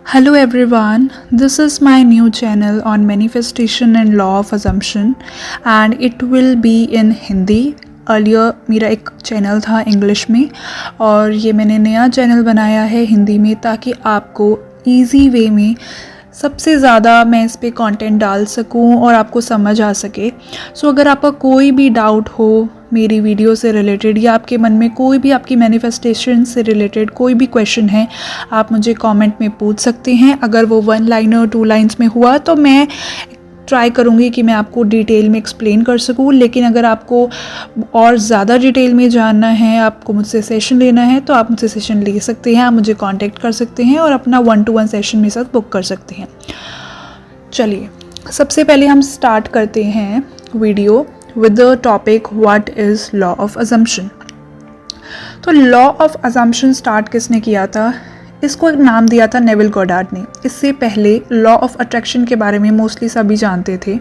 Hello everyone, this is my new channel on manifestation and law of assumption and it will be in Hindi. Earlier मेरा एक channel था English में और ये मैंने नया चैनल बनाया है हिंदी में ताकि आपको इजी वे में सबसे ज़्यादा मैं इस पे कंटेंट डाल सकूं और आपको समझ आ सके। सो अगर आपका कोई भी डाउट हो मेरी वीडियो से रिलेटेड या आपके मन में कोई भी आपकी मैनिफेस्टेशन से रिलेटेड कोई भी क्वेश्चन है, आप मुझे कमेंट में पूछ सकते हैं। अगर वो 1 लाइन और 2 लाइन्स में हुआ तो मैं ट्राई करूँगी कि मैं आपको डिटेल में एक्सप्लेन कर सकूँ, लेकिन अगर आपको और ज़्यादा डिटेल में जानना है, आपको मुझसे सेशन लेना है तो आप मुझसे सेशन ले सकते हैं। आप मुझे कांटेक्ट कर सकते हैं और अपना 1-to-1 सेशन मेरे साथ बुक कर सकते हैं। चलिए सबसे पहले हम स्टार्ट करते हैं video with the topic what is law of assumption. तो लॉ ऑफ अजम्पशन स्टार्ट किसने किया था? इसको एक नाम दिया था नेविल गॉडार्ड ने। इससे पहले लॉ ऑफ अट्रैक्शन के बारे में मोस्टली सभी जानते थे,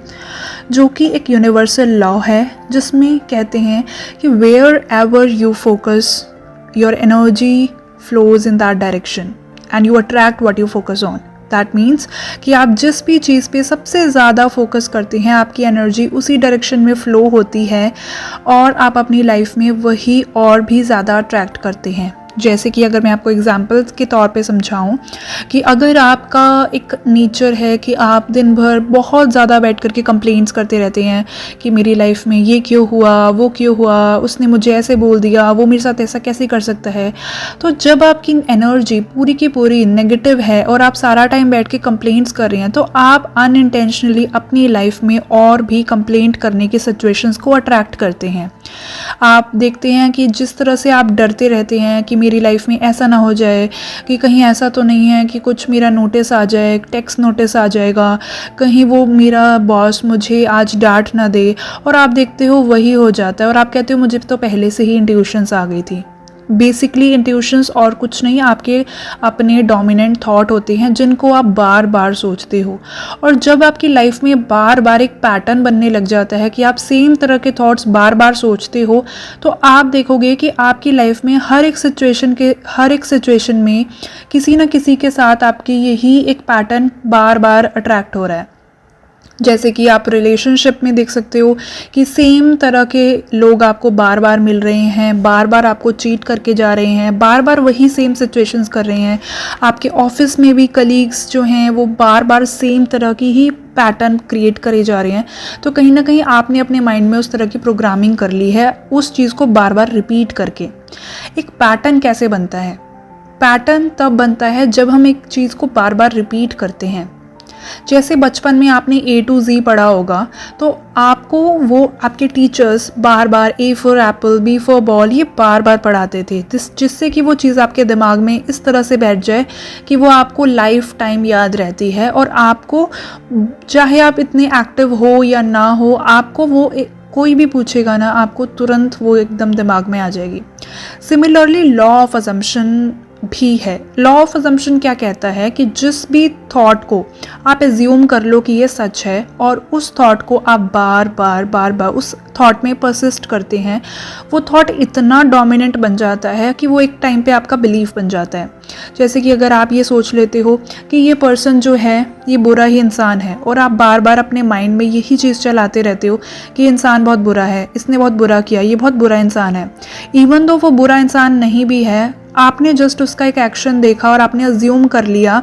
जो कि एक यूनिवर्सल लॉ है जिसमें कहते हैं कि wherever you focus your energy flows in that direction and you attract what you focus on. That means कि आप जिस भी चीज़ पे सबसे ज़्यादा फोकस करते हैं आपकी एनर्जी उसी डायरेक्शन में फ़्लो होती है और आप अपनी लाइफ में वही और भी ज़्यादा अट्रैक्ट करते हैं। जैसे कि अगर मैं आपको एग्जांपल्स के तौर पे समझाऊं कि अगर आपका एक नेचर है कि आप दिन भर बहुत ज़्यादा बैठ करके कंप्लेंट्स करते रहते हैं कि मेरी लाइफ में ये क्यों हुआ, वो क्यों हुआ, उसने मुझे ऐसे बोल दिया, वो मेरे साथ ऐसा कैसे कर सकता है। तो जब आपकी एनर्जी पूरी की पूरी नेगेटिव है और आप सारा टाइम बैठ के कंप्लेंट्स कर रहे हैं तो आप अनइंटेंशनली अपनी लाइफ में और भी कंप्लेंट करने की सिचुएशंस को अट्रैक्ट करते हैं। आप देखते हैं कि जिस तरह से आप डरते रहते हैं कि मेरी लाइफ में ऐसा ना हो जाए, कि कहीं ऐसा तो नहीं है कि कुछ मेरा नोटिस आ जाए, टेक्स्ट नोटिस आ जाएगा, कहीं वो मेरा बॉस मुझे आज डांट ना दे, और आप देखते हो वही हो जाता है और आप कहते हो मुझे तो पहले से ही इंट्यूशंस आ गई थी। बेसिकली इंट्यूशंस और कुछ नहीं, आपके अपने डोमिनेंट थॉट होते हैं जिनको आप बार बार सोचते हो। और जब आपकी लाइफ में बार बार एक पैटर्न बनने लग जाता है कि आप सेम तरह के थॉट्स बार बार सोचते हो, तो आप देखोगे कि आपकी लाइफ में हर एक सिचुएशन में किसी न किसी के साथ आपकी यही एक पैटर्न बार बार अट्रैक्ट हो रहा है। जैसे कि आप रिलेशनशिप में देख सकते हो कि सेम तरह के लोग आपको बार बार मिल रहे हैं, बार बार आपको चीट करके जा रहे हैं, बार बार वही सेम सिचुएशंस कर रहे हैं। आपके ऑफिस में भी कलीग्स जो हैं वो बार बार सेम तरह की ही पैटर्न क्रिएट करे जा रहे हैं। तो कहीं ना कहीं आपने अपने माइंड में उस तरह की प्रोग्रामिंग कर ली है उस चीज़ को बार बार रिपीट करके। एक पैटर्न कैसे बनता है? पैटर्न तब बनता है जब हम एक चीज़ को बार बार रिपीट करते हैं। जैसे बचपन में आपने A to Z पढ़ा होगा तो आपको वो आपके teachers bar bar A for Apple, B for ball ये बार बार पढ़ाते थे, जिससे कि वो चीज़ आपके दिमाग में इस तरह से बैठ जाए कि वो आपको लाइफ टाइम याद रहती है और आपको चाहे आप इतने एक्टिव हो या ना हो, आपको वो कोई भी पूछेगा ना आपको तुरंत वो एकदम दिमाग में आ जाएगी। सिमिलरली लॉ ऑफ अजम्पशन भी है। लॉ ऑफ अजम्पशन क्या कहता है कि जिस भी थॉट को आप एज्यूम कर लो कि ये सच है और उस थॉट को आप बार बार उस थॉट में परसिस्ट करते हैं, वो थॉट इतना डोमिनेंट बन जाता है कि वो एक टाइम पे आपका बिलीफ बन जाता है। जैसे कि अगर आप ये सोच लेते हो कि ये पर्सन जो है ये बुरा ही इंसान है और आप बार बार अपने माइंड में यही चीज़ चलाते रहते हो कि इंसान बहुत बुरा है, इसने बहुत बुरा किया, ये बहुत बुरा इंसान है, इवन दो वो बुरा इंसान नहीं भी है, आपने जस्ट उसका एक एक्शन देखा और आपने अज्यूम कर लिया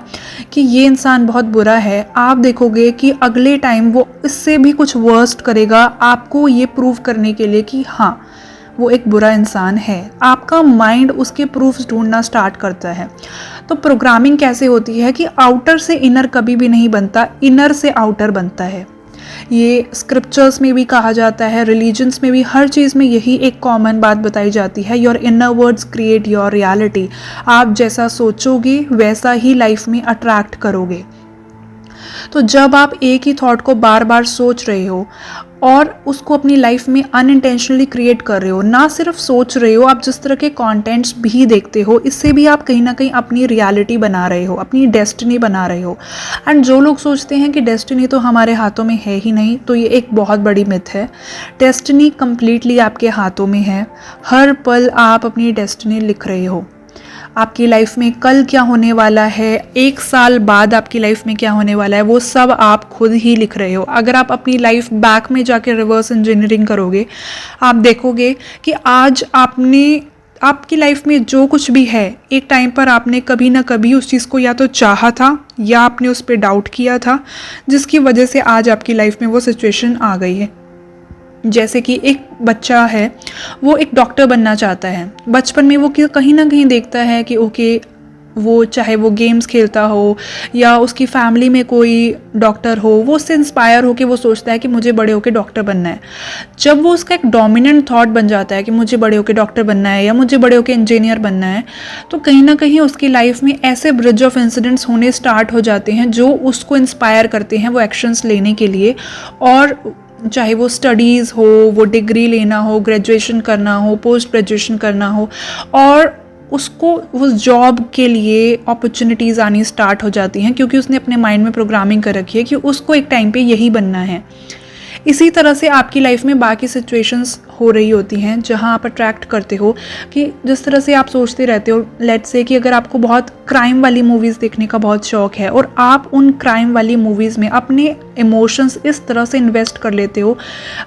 कि ये इंसान बहुत बुरा है। आप देखोगे कि अगले टाइम वो इससे भी कुछ वर्स्ट करेगा आपको ये प्रूव करने के लिए कि हाँ वो एक बुरा इंसान है। आपका माइंड उसके प्रूफ्स ढूंढना स्टार्ट करता है। तो प्रोग्रामिंग कैसे होती है कि आउटर से इनर कभी भी नहीं बनता, इनर से आउटर बनता है। ये स्क्रिप्चर्स में भी कहा जाता है, रिलीजन्स में भी, हर चीज़ में यही एक कॉमन बात बताई जाती है, your inner words create your reality. आप जैसा सोचोगे वैसा ही लाइफ में अट्रैक्ट करोगे। तो जब आप एक ही थॉट को बार बार सोच रहे हो और उसको अपनी लाइफ में अनइंटेंशनली क्रिएट कर रहे हो, ना सिर्फ सोच रहे हो, आप जिस तरह के कंटेंट्स भी देखते हो, इससे भी आप कहीं ना कहीं अपनी रियलिटी बना रहे हो, अपनी डेस्टिनी बना रहे हो। एंड जो लोग सोचते हैं कि डेस्टिनी तो हमारे हाथों में है ही नहीं, तो ये एक बहुत बड़ी मिथ है। डेस्टिनी कंप्लीटली आपके हाथों में है। हर पल आप अपनी डेस्टिनी लिख रहे हो। आपकी लाइफ में कल क्या होने वाला है, 1 साल बाद आपकी लाइफ में क्या होने वाला है, वो सब आप खुद ही लिख रहे हो। अगर आप अपनी लाइफ बैक में जाके रिवर्स इंजीनियरिंग करोगे, आप देखोगे कि आज आपकी लाइफ में जो कुछ भी है, एक टाइम पर आपने कभी ना कभी उस चीज़ को या तो चाहा था या आपने उस पर डाउट किया था, जिसकी वजह से आज आपकी लाइफ में वो सिचुएशन आ गई है। जैसे कि एक बच्चा है, वो एक डॉक्टर बनना चाहता है। बचपन में वो कहीं ना कहीं देखता है कि ओके, वो चाहे वो गेम्स खेलता हो या उसकी फैमिली में कोई डॉक्टर हो, वो उससे इंस्पायर हो कि वो सोचता है कि मुझे बड़े होकर डॉक्टर बनना है। जब वो उसका एक डोमिनेंट थॉट बन जाता है कि मुझे बड़े होकर डॉक्टर बनना है या मुझे बड़े होकर इंजीनियर बनना है, तो कहीं ना कहीं उसकी लाइफ में ऐसे ब्रिज ऑफ इंसिडेंट्स होने स्टार्ट हो जाते हैं जो उसको इंस्पायर करते हैं वो एक्शंस लेने के लिए। और चाहे वो स्टडीज़ हो, वो डिग्री लेना हो, ग्रेजुएशन करना हो, पोस्ट ग्रेजुएशन करना हो, और उसको उस जॉब के लिए अपॉर्चुनिटीज़ आनी स्टार्ट हो जाती हैं क्योंकि उसने अपने माइंड में प्रोग्रामिंग कर रखी है कि उसको एक टाइम पे यही बनना है। इसी तरह से आपकी लाइफ में बाकी सिचुएशंस हो रही होती हैं जहां आप अट्रैक्ट करते हो कि जिस तरह से आप सोचते रहते हो। लेट्स से कि अगर आपको बहुत क्राइम वाली मूवीज़ देखने का बहुत शौक है और आप उन क्राइम वाली मूवीज़ में अपने इमोशंस इस तरह से इन्वेस्ट कर लेते हो।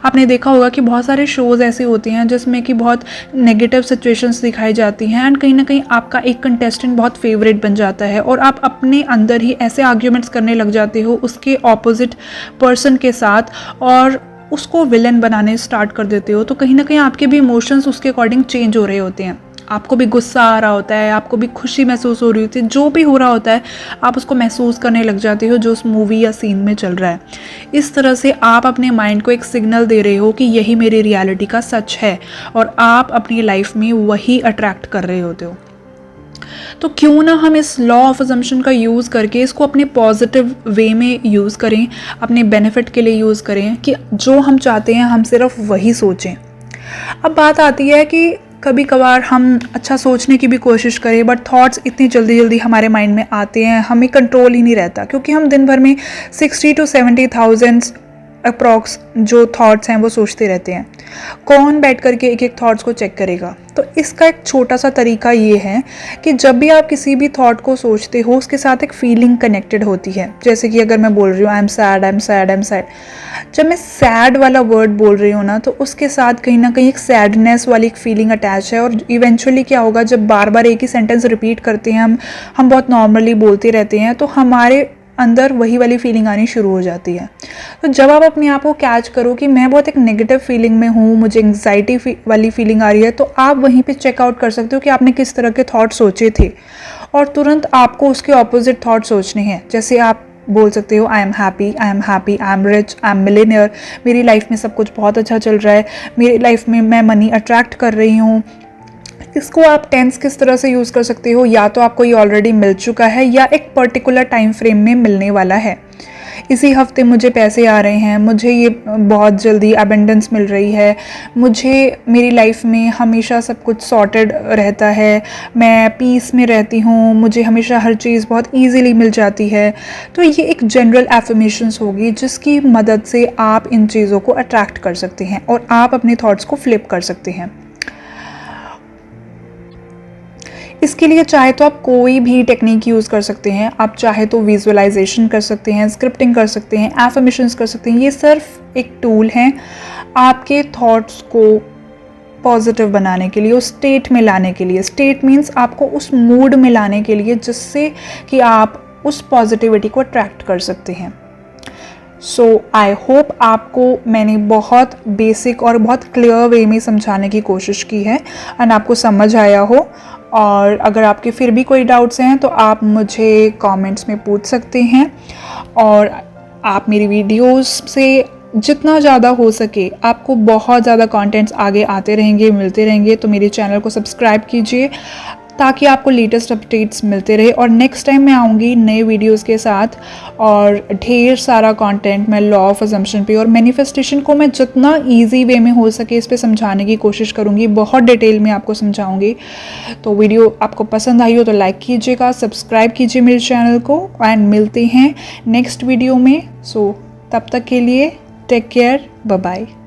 आपने देखा होगा कि बहुत सारे शोज़ ऐसे होते हैं जिसमें कि बहुत नेगेटिव सिचुएशंस दिखाई जाती हैं एंड कहीं ना कहीं आपका एक कंटेस्टेंट बहुत फेवरेट बन जाता है और आप अपने अंदर ही ऐसे आर्ग्यूमेंट्स करने लग जाते हो उसके ऑपोजिट पर्सन के साथ और उसको विलन बनाने स्टार्ट कर देते हो। तो कहीं ना कहीं आपके भी इमोशंस उसके अकॉर्डिंग चेंज हो रहे होते हैं। आपको भी गुस्सा आ रहा होता है, आपको भी खुशी महसूस हो रही होती है, जो भी हो रहा होता है आप उसको महसूस करने लग जाते हो जो उस मूवी या सीन में चल रहा है। इस तरह से आप अपने माइंड को एक सिग्नल दे रहे हो कि यही मेरी रियलिटी का सच है और आप अपनी लाइफ में वही अट्रैक्ट कर रहे होते हो। तो क्यों ना हम इस लॉ ऑफ अजम्पशन का यूज़ करके इसको अपने पॉजिटिव वे में यूज़ करें, अपने बेनिफिट के लिए यूज़ करें कि जो हम चाहते हैं हम सिर्फ वही सोचें। अब बात आती है कि कभी कभार हम अच्छा सोचने की भी कोशिश करें बट थॉट्स इतनी जल्दी जल्दी हमारे माइंड में आते हैं, हमें कंट्रोल ही नहीं रहता क्योंकि हम दिन भर में 60 to 70,000 अप्रॉक्स जो थॉट्स हैं वो सोचते रहते हैं। कौन बैठ करके एक एक थॉट्स को चेक करेगा? तो इसका एक छोटा सा तरीका ये है कि जब भी आप किसी भी थॉट को सोचते हो उसके साथ एक फीलिंग कनेक्टेड होती है। जैसे कि अगर मैं बोल रही हूँ I am sad, I am sad, I am sad, जब मैं सैड वाला वर्ड बोल रही हूँ ना तो उसके साथ कहीं ना कहीं एक सैडनेस वाली एक फीलिंग अटैच है। और इवेंचुअली क्या होगा, जब बार बार एक ही सेंटेंस रिपीट करते हैं हम बहुत नॉर्मली बोलते रहते हैं तो हमारे अंदर वही वाली फीलिंग आनी शुरू हो जाती है। तो जब आप अपने आप को कैच करो कि मैं बहुत एक नेगेटिव फीलिंग में हूँ, मुझे एंग्जाइटी वाली फीलिंग आ रही है, तो आप वहीं पे चेकआउट कर सकते हो कि आपने किस तरह के थॉट सोचे थे और तुरंत आपको उसके ऑपोजिट थॉट सोचने हैं। जैसे आप बोल सकते हो I am happy, I am happy, I am rich, I am millionaire, मेरी लाइफ में सब कुछ बहुत अच्छा चल रहा है, मेरी लाइफ में मैं मनी अट्रैक्ट कर रही हूँ। इसको आप टेंस किस तरह से यूज़ कर सकते हो, या तो आपको ये ऑलरेडी मिल चुका है या एक पर्टिकुलर टाइम फ्रेम में मिलने वाला है। इसी हफ्ते मुझे पैसे आ रहे हैं, मुझे ये बहुत जल्दी अबेंडेंस मिल रही है, मुझे मेरी लाइफ में हमेशा सब कुछ सॉर्टेड रहता है, मैं पीस में रहती हूँ, मुझे हमेशा हर चीज़ बहुत ईजीली मिल जाती है। तो ये एक जनरल एफर्मेशंस होगी जिसकी मदद से आप इन चीज़ों को अट्रैक्ट कर सकते हैं और आप अपने थॉट्स को फ्लिप कर सकते हैं। इसके लिए चाहे तो आप कोई भी टेक्निक यूज़ कर सकते हैं। आप चाहे तो विजुअलाइजेशन कर सकते हैं, स्क्रिप्टिंग कर सकते हैं, एफर्मेशंस कर सकते हैं। ये सिर्फ एक टूल है आपके थॉट्स को पॉजिटिव बनाने के लिए, उस स्टेट में लाने के लिए। स्टेट मीन्स आपको उस मूड में लाने के लिए जिससे कि आप उस पॉजिटिविटी को अट्रैक्ट कर सकते हैं। सो आई होप आपको मैंने बहुत बेसिक और बहुत क्लियर वे में समझाने की कोशिश की है एंड आपको समझ आया हो। और अगर आपके फिर भी कोई डाउट्स हैं तो आप मुझे कमेंट्स में पूछ सकते हैं और आप मेरी वीडियोस से जितना ज़्यादा हो सके आपको बहुत ज़्यादा कंटेंट्स आगे आते रहेंगे, मिलते रहेंगे। तो मेरे चैनल को सब्सक्राइब कीजिए ताकि आपको लेटेस्ट अपडेट्स मिलते रहे। और नेक्स्ट टाइम मैं आऊँगी नए वीडियोस के साथ और ढेर सारा कंटेंट मैं लॉ ऑफ अजम्पशन पे और मैनिफेस्टेशन को मैं जितना इजी वे में हो सके इस पे समझाने की कोशिश करूँगी, बहुत डिटेल में आपको समझाऊँगी। तो वीडियो आपको पसंद आई हो तो लाइक कीजिएगा, सब्सक्राइब कीजिए मेरे चैनल को एंड मिलते हैं नेक्स्ट वीडियो में। सो तब तक के लिए टेक केयर, बाय बाय।